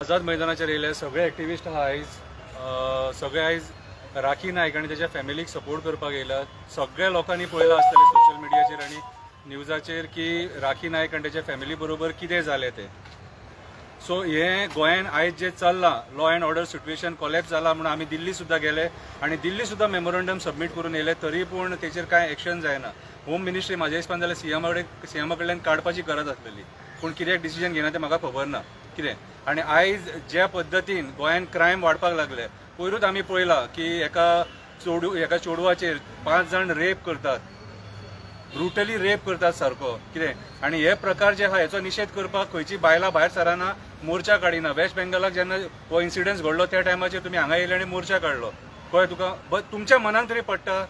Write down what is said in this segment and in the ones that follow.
आझाद मैदानाचेर येयले सगळे एक्टिविस्ट आयज सगळे आयज राखी नायक आनी त्याच्या फॅमिलीक सपोर्ट करपाक येयल्यात। सगळ्या लोकांनी पळयलां आसतलें सोशल मिडियाचेर आनी न्यूजाचेर की राखी नायक आनी त्याच्या फॅमिली बरोबर कितें जालें तें। सो हे गोंयान आयज जे चल्लां law and order situation collapse जाला म्हणून आमी दिल्ली सुद्दां गेले आनी दिल्ली सुद्दां मेमोरंडम सबमीट करून येयले, तरी पूण तेचेर कांय एक्शन जायना। होम मिनिस्ट्री म्हाज्या हिसपान जाल्यार सीएमा कडल्यान काडपाची गरज आसलेली, पूण कित्याक डिसिजन घेना तें म्हाका खबर ना कितें। आनी आयज ज्या पद्दतीन गोंयान क्रायम वाडपाक लागले, पयरूच आमी पळयलां की एका चेडवाचेर 5 जाण रेप करतात, ब्रुटली रेप करतात सारको कितें। आनी हे प्रकार जे आहा हेचो निशेध करपाक खंयची बायलां भायर सराना, मोर्चा काडिना। वेस्ट बेंगलाक जेन्ना हो इन्सिडन्स घडलो त्या टायमाचेर तुमी हांगा येयले आनी मोर्चा काडलो, कळ्ळें तुका। बट तुमच्या मनान तरी पडटा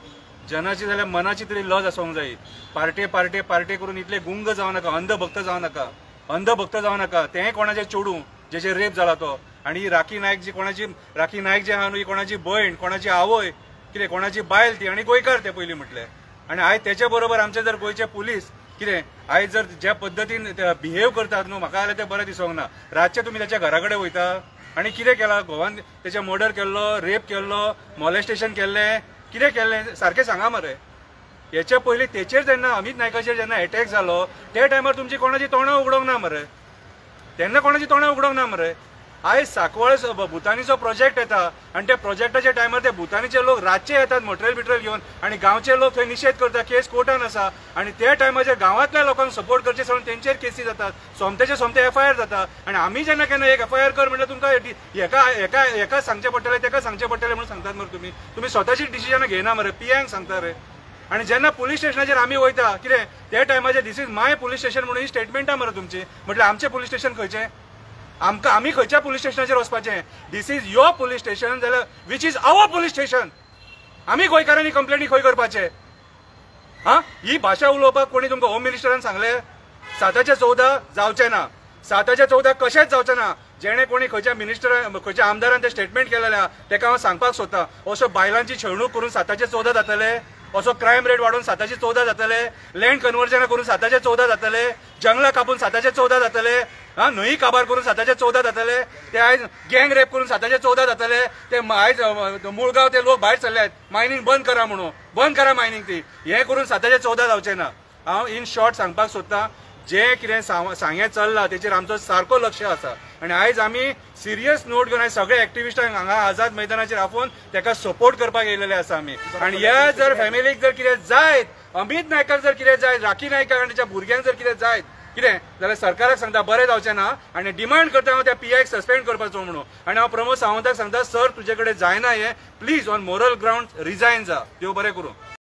जनाची जाल्यार मनाची तरी लज आसूंक जायी। पार्टे करून इतले गुंग जावं नाका, अंधभक्त जावं नाका। तें कोणाचें चेडूं जेचे रेप जाला तो, आनी ही राखी नायक जी आहा न्हू, ही कोणाची भयण, कोणाची आवय कितें, कोणाची बायल ती, आनी गोंयकार ते पयलीं म्हटलें। आनी आयज तेच्या बरोबर आमचे जर गोंयचे पुलीस कितें आयज जर ज्या पद्दतीन बिहेव करतात न्हू, म्हाका जाल्यार तें बरें दिसोंक ना। रातचे तुमी त्याच्या घरा कडेन वयता आनी कितें केलां गोवान, तेचे मर्डर केल्लो, रेप केल्लो, मॉलेस्टेशन केल्लें, कितें केल्लें सारकें सांगा मरे। हेच्या पयलीं तेचेर जेन्ना अमित नायकाचेर जेन्ना अटॅक जालो त्या टायमार तुमची कोणाची तोंडां उगडोंक ना मरे, तेन्ना कोणाची तोंडां उगडोंक ना मरे। आयज सांकवाळ भुतानीचो प्रोजेक्ट येता आनी त्या प्रोजेक्टाच्या टायमार ते भुतानीचे लोक रातचे येतात मटेरियल घेवन, आनी गांवचे लोक थंय निशेध करतात, केस कोर्टान आसा। आनी त्या टायमाचेर गांवांतल्या लोकांक सपोर्ट करचे सोडून तेंचेर केसी जातात, सोमते FIR जाता। आनी आमी जेन्ना केन्ना एक FIR कर म्हणल्यार तुमकां एका सांगचें पडटलें, तेका सांगचें पडटलें म्हणून सांगतात मरे तुमी स्वताची डिसिजनां घेयना मरे, पियांक सांगता रे। आनी जेन्ना पुलीस स्टेशनाचेर आमी वयता कितें त्या टायमाचेर this is my police station म्हणून ही स्टेटमेंटा मरे तुमची, म्हटल्यार आमचें पुलीस स्टेशन खंयचें, आमी खंयच्या पुलीस स्टेशनाचेर वचपाचें। This is your police station जाल्यार which is our police station. आमी गोंयकारांनी कंप्लेनी खंय करपाचें? ही भाशा उलोवपाक कोणी तुमकां होम मिनिस्टरान सांगलें? 7/14 जावचें ना, 7/14 कशेंच जावचें ना। जेणे कोणी खंयच्या आमदारान ते स्टेटमेंट केलेल्या तेका हांव सांगपाक सोदतां, असो बायलांची छळणूक करून 7/14 जातले, असो क्रायम रेट वाडून 7/14 जातले, लँड कन्वर्जन करून 7/14 जातले, जंगलां कापून 7/14 जातले, न्हंय काबार करून 7/14 जातले, ते आयज गँग रेप करून 7/14 जातले। ते आयज मुळगांव ते लोक भायर सरल्यात मायनिंग बंद करा म्हणून, बंद करा मायनिंग ती, हें करून 7/14 जावचें ना। हांव इन शॉर्ट सांगपाक सोदतां, जें कितें सांगें चल्लां तेचेर आमचो सारको लक्ष आसा। आनी आयज आमी सिरियस नोट घेवन सगळे एक्टिविस्टांक हांगा आझाद मैदानाचेर आपोवन तेका सपोर्ट करपाक येयलेले आसा आमी। आनी ह्या जर फॅमिलीक जर कितें जायत, अमित नायकाक जर कितें जायत, राखी नायकाक आनी त्याच्या भुरग्यांक जर कितें जायत कितें जाल्यार सरकाराक सांगता बरें जावचें ना, आनी डिमांड करता हांव त्या PIक सस्पेंड करपाचो म्हणून। आनी हांव प्रमोद सावंताक सांगता, सर तुजे कडेन जायना हें, please on moral ground resign जा। देव बरें करूं।